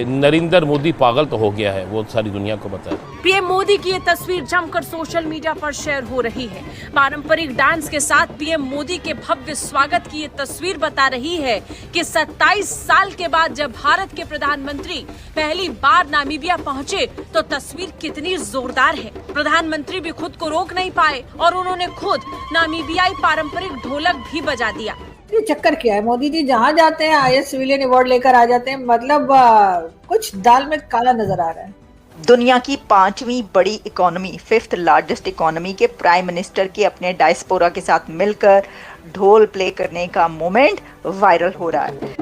नरेंद्र मोदी पागल तो हो गया है, वो सारी दुनिया को पता है। पीएम मोदी की ये तस्वीर जमकर सोशल मीडिया पर शेयर हो रही है। पारंपरिक डांस के साथ पीएम मोदी के भव्य स्वागत की ये तस्वीर बता रही है कि 27 साल के बाद जब भारत के प्रधानमंत्री पहली बार नामीबिया पहुंचे तो तस्वीर कितनी जोरदार है। प्रधानमंत्री भी खुद को रोक नहीं पाए और उन्होंने खुद नामीबियाई पारंपरिक ढोलक भी बजा दिया। ये चक्कर क्या है, मोदी जी जहाँ जाते हैं आईएएस सिविलियन अवार्ड लेकर आ जाते हैं। मतलब कुछ दाल में काला नजर आ रहा है। दुनिया की 5वीं बड़ी इकोनॉमी, 5th लार्जेस्ट इकोनॉमी के प्राइम मिनिस्टर के अपने डायस्पोरा के साथ मिलकर ढोल प्ले करने का मोमेंट वायरल हो रहा है।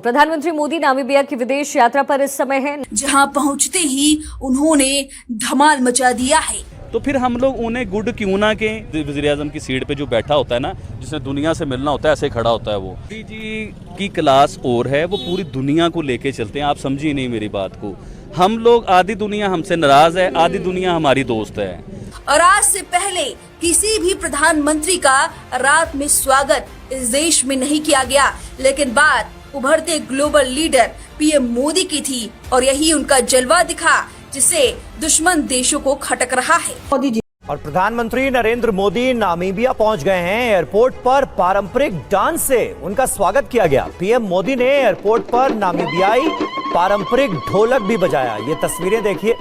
प्रधानमंत्री मोदी नामीबिया की विदेश यात्रा पर इस समय है, जहां पहुंचते ही उन्होंने धमाल मचा दिया है। तो फिर हम लोग उन्हें गुड क्यों ना के, वज़ीर-ए-आज़म की सीट पे जो बैठा होता है ना, जिसने दुनिया से मिलना होता है, ऐसे खड़ा होता है वो। मोदी जी की क्लास और है, वो पूरी दुनिया को लेके चलते हैं। आप समझिए नहीं मेरी बात को। हम लोग, आधी दुनिया हमसे नाराज है, आधी दुनिया हमारी दोस्त है। और आज से पहले किसी भी प्रधानमंत्री का रात में स्वागत इस देश में नहीं किया गया, लेकिन बात उभरते ग्लोबल लीडर पीएम मोदी की थी और यही उनका जलवा दिखा, जिसे दुश्मन देशों को खटक रहा है। मोदी जी और प्रधानमंत्री नरेंद्र मोदी नामीबिया पहुंच गए हैं। एयरपोर्ट पर पारंपरिक डांस से उनका स्वागत किया गया। पीएम मोदी ने एयरपोर्ट पर नामीबियाई पारंपरिक ढोलक भी बजाया। ये तस्वीरें देखिए,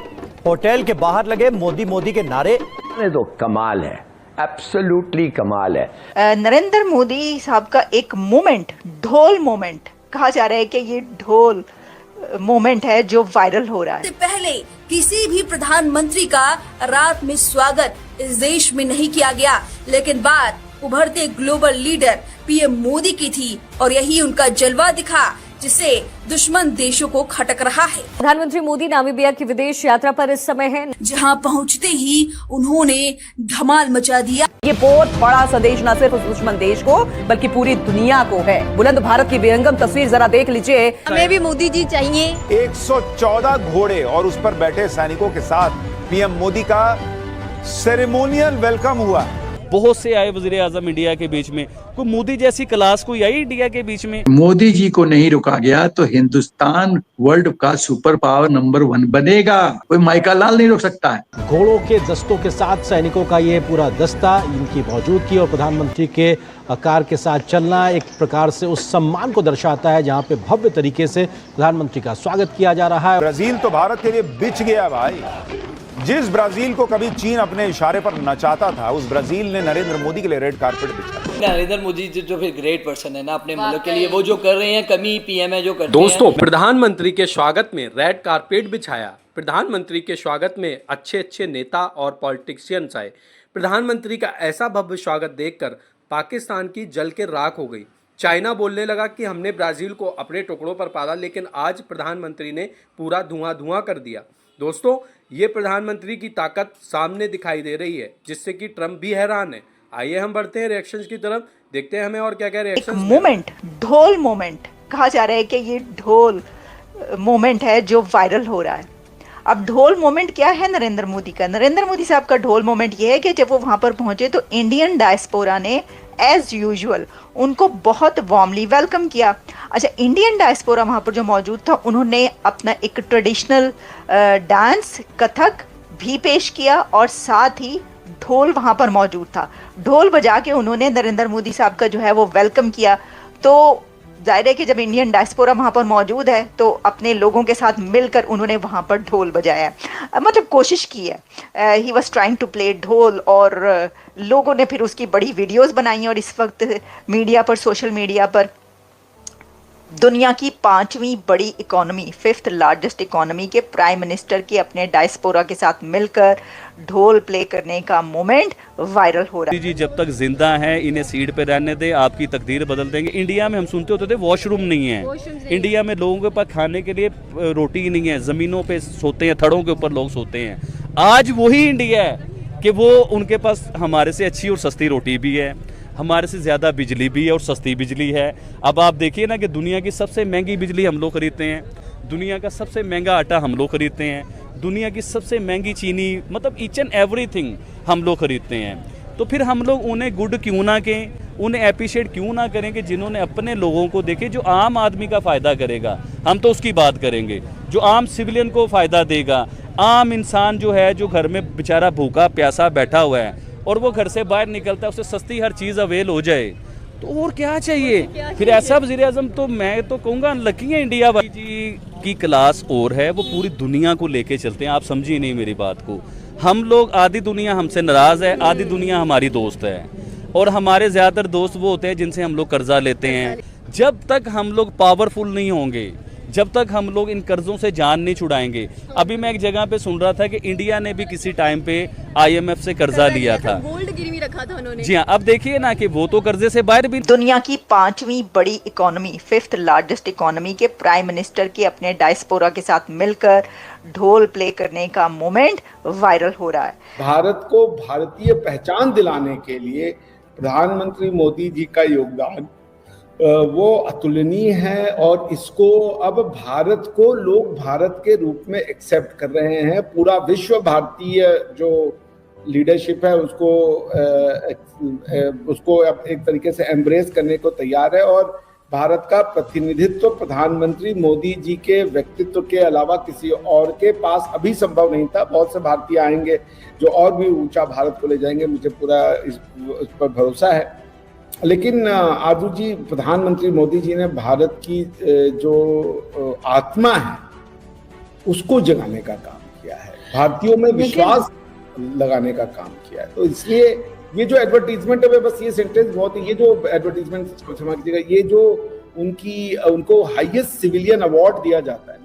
होटल के बाहर लगे मोदी मोदी के नारे। तो कमाल है, एब्सोल्युटली कमाल है। नरेंद्र मोदी साहब का एक मोमेंट, ढोल मोमेंट कहा जा रहा है कि ये ढोल मोमेंट है जो वायरल हो रहा है। इससे पहले किसी भी प्रधानमंत्री का रात में स्वागत इस देश में नहीं किया गया, लेकिन बात उभरते ग्लोबल लीडर पीएम मोदी की थी और यही उनका जलवा दिखा, जिसे दुश्मन देशों को खटक रहा है। प्रधानमंत्री मोदी नामीबिया की विदेश यात्रा पर इस समय है, जहां पहुंचते ही उन्होंने धमाल मचा दिया। ये बहुत बड़ा संदेश न सिर्फ उस दुश्मन देश को बल्कि पूरी दुनिया को है। बुलंद भारत की विहंगम तस्वीर जरा देख लीजिए। हमें भी मोदी जी चाहिए। 114 घोड़े और उस पर बैठे सैनिकों के साथ पीएम मोदी का सेरेमोनियल वेलकम हुआ। बहुत से आए वज़ीर-ए-आज़म इंडिया के बीच में, कोई मोदी जैसी क्लास कोई आई इंडिया के बीच में। मोदी जी को नहीं रुका गया तो हिंदुस्तान वर्ल्ड का सुपर पावर नंबर 1 बनेगा। कोई माइका लाल नहीं रोक सकता है। घोड़ों के दस्तों के साथ सैनिकों का ये पूरा दस्ता, इनकी मौजूदगी और प्रधानमंत्री के कार के साथ चलना एक प्रकार से उस सम्मान को दर्शाता है, जहाँ पे भव्य तरीके से प्रधानमंत्री का स्वागत किया जा रहा है। ब्राजील तो भारत के लिए बिछ गया भाई। जिस ब्राजील को कभी चीन अपने इशारे पर नचाता था, उस ब्राजील ने नरेंद्र मोदी के लिए रेड कारपेट बिछाया। नरेंद्र मोदी जो फिर ग्रेट पर्सन है ना अपने मुल्क के लिए, वो जो कर रहे हैं, कमी पीएम है जो करते हैं। दोस्तों, प्रधानमंत्री के स्वागत में रेड कारपेट बिछाया। प्रधानमंत्री के स्वागत में अच्छे अच्छे नेता और पॉलिटिशियंस आए। प्रधानमंत्री का ऐसा भव्य स्वागत देखकर पाकिस्तान की जल के राख हो गई। चाइना बोलने लगा कि हमने ब्राजील को अपने टुकड़ों पर पाला, लेकिन आज प्रधानमंत्री ने पूरा धुआं धुआं कर दिया। दोस्तों, ये प्रधानमंत्री की ताकत सामने दिखाई दे रही है, जिससे कि ट्रंप भी हैरान है। आइए हम बढ़ते हैं रिएक्शंस की तरफ, देखते हैं हमें और क्या क्या रिएक्शंस। एक मोमेंट, ढोल मोमेंट कहा जा रहा है कि ये ढोल मोमेंट है जो वायरल हो रहा है। अब ढोल मोमेंट क्या है नरेंद्र मोदी का? नरेंद्र मोदी साहब का ढोल मोमेंट ये है कि जब वो वहां पर पहुंचे तो इंडियन डायस्पोरा ने एज यूजुअल उनको बहुत वार्मली वेलकम किया। अच्छा, इंडियन डायस्पोरा वहाँ पर जो मौजूद था, उन्होंने अपना एक ट्रेडिशनल डांस कथक भी पेश किया और साथ ही ढोल वहाँ पर मौजूद था। ढोल बजा के उन्होंने नरेंद्र मोदी साहब का जो है वो वेलकम किया। तो जाहिर है कि जब इंडियन डायस्पोरा वहाँ पर मौजूद है तो अपने लोगों के साथ मिलकर उन्होंने वहाँ पर ढोल बजाया, मतलब कोशिश की है। He was trying to play dhol और लोगों ने फिर उसकी बड़ी वीडियोस बनाई और इस वक्त मीडिया पर, सोशल मीडिया पर दुनिया की 5वीं बड़ी इकोनॉमी, 5th लार्जेस्ट इकोनॉमी के प्राइम मिनिस्टर के अपने डायस्पोरा के साथ मिलकर ढोल प्ले करने का मोमेंट वायरल हो रहा है। जी जब तक जिंदा हैं इन्हें सीट पे रहने दे, आपकी तकदीर बदल देंगे। इंडिया में हम सुनते होते थे वॉशरूम नहीं है, इंडिया में लोगों के पास खाने के लिए रोटी नहीं है, जमीनों पे सोते हैं, थड़ों के ऊपर लोग सोते हैं। आज वही इंडिया है कि वो उनके पास हमारे से अच्छी और सस्ती रोटी भी है, हमारे से ज़्यादा बिजली भी है और सस्ती बिजली है। अब आप देखिए ना कि दुनिया की सबसे महंगी बिजली हम लोग खरीदते हैं, दुनिया का सबसे महंगा आटा हम लोग खरीदते हैं, दुनिया की सबसे महंगी चीनी, मतलब ईच एंड एवरीथिंग हम लोग खरीदते हैं। तो फिर हम लोग उन्हें गुड क्यों ना कहें, उन्हें अप्रिशिएट क्यों ना करें कि जिन्होंने अपने लोगों को देखे, जो आम आदमी का फ़ायदा करेगा, हम तो उसकी बात करेंगे, जो आम सिविलियन को फ़ायदा देगा। आम इंसान जो है, जो घर में बेचारा भूखा प्यासा बैठा हुआ है और वो घर से बाहर निकलता है, उसे सस्ती हर चीज़ अवेल हो जाए, तो और क्या चाहिए। फिर ऐसा वज़ीर आज़म तो मैं तो कहूँगा अनलकी है इंडिया वाली जी की क्लास और है, वो पूरी दुनिया को लेके चलते हैं। आप समझिए नहीं मेरी बात को। हम लोग, आधी दुनिया हमसे नाराज़ है, आधी दुनिया हमारी दोस्त है, और हमारे ज़्यादातर दोस्त वो होते हैं जिनसे हम लोग कर्जा लेते हैं। जब तक हम लोग पावरफुल नहीं होंगे, जब तक हम लोग इन कर्जों से जान नहीं छुड़ाएंगे। अभी मैं एक जगह पे सुन रहा था कि इंडिया ने भी किसी टाइम पे IMF से कर्जा लिया था, गोल्ड गिरवी रखा था उन्होंने। जी हाँ, अब देखिए ना कि वो तो कर्जे से बाहर भी। दुनिया की 5वीं बड़ी इकोनॉमी, 5th लार्जेस्ट इकोनॉमी के प्राइम मिनिस्टर की अपने डायस्पोरा के साथ मिलकर ढोल प्ले करने का मोमेंट वायरल हो रहा है। भारत को भारतीय पहचान दिलाने के लिए प्रधानमंत्री मोदी जी का योगदान वो अतुलनीय है, और इसको अब भारत को लोग भारत के रूप में एक्सेप्ट कर रहे हैं। पूरा विश्व भारतीय जो लीडरशिप है उसको अब एक तरीके से एम्ब्रेस करने को तैयार है, और भारत का प्रतिनिधित्व प्रधानमंत्री मोदी जी के व्यक्तित्व के अलावा किसी और के पास अभी संभव नहीं था। बहुत से भारतीय आएंगे जो और भी ऊंचा भारत को ले जाएंगे, मुझे पूरा इस पर भरोसा है। लेकिन आदू जी, प्रधानमंत्री मोदी जी ने भारत की जो आत्मा है उसको जगाने का काम किया है, भारतीयों में विश्वास लगाने का काम किया है। तो इसलिए ये जो एडवर्टीजमेंट है, बस ये सेंटेंस बहुत है, ये जो एडवर्टीजमेंट, क्षमा कीजिएगा, ये जो उनको हाईएस्ट सिविलियन अवार्ड दिया जाता है,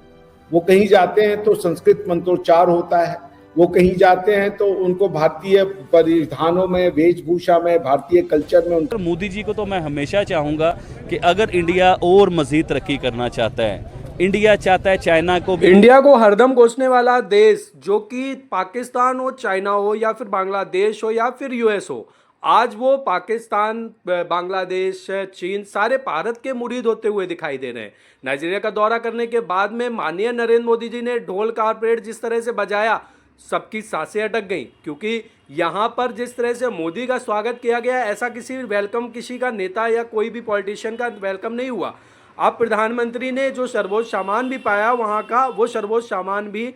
वो कहीं जाते हैं तो संस्कृत मंत्रोच्चार होता है, वो कहीं जाते हैं तो उनको भारतीय परिधानों में, वेशभूषा में, भारतीय कल्चर में। मोदी जी को तो मैं हमेशा चाहूँगा कि अगर इंडिया और मज़ीद तरक्की करना चाहता है, इंडिया चाहता है चाइना को भी, इंडिया को हरदम कोसने वाला देश, जो कि पाकिस्तान हो, चाइना हो, या फिर बांग्लादेश हो, या फिर US हो, आज वो पाकिस्तान, बांग्लादेश, चीन सारे भारत के मुरीद होते हुए दिखाई दे रहे हैं। नाइजीरिया का दौरा करने के बाद में माननीय नरेंद्र मोदी जी ने ढोल कारपेट जिस तरह से बजाया, सबकी सांसें अटक गई, क्योंकि यहाँ पर जिस तरह से मोदी का स्वागत किया गया, ऐसा किसी का नेता या कोई भी पॉलिटिशियन का वेलकम नहीं हुआ। अब प्रधानमंत्री ने जो सर्वोच्च सम्मान भी पाया वहाँ का, वो सर्वोच्च सम्मान भी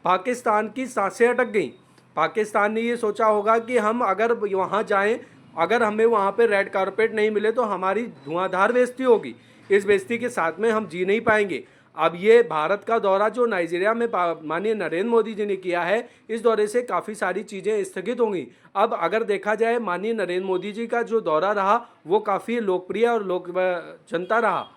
पाकिस्तान की सांसें अटक गई। पाकिस्तान ने ये सोचा होगा कि हम अगर वहाँ जाएं, अगर हमें वहाँ पे रेड कारपेट नहीं मिले तो हमारी धुआंधार बेइज्जती होगी, इस बेइज्जती के साथ में हम जी नहीं पाएंगे। अब ये भारत का दौरा जो नाइजीरिया में माननीय नरेंद्र मोदी जी ने किया है, इस दौरे से काफ़ी सारी चीज़ें स्थगित होंगी। अब अगर देखा जाए, माननीय नरेंद्र मोदी जी का जो दौरा रहा वो काफ़ी लोकप्रिय और जनता रहा,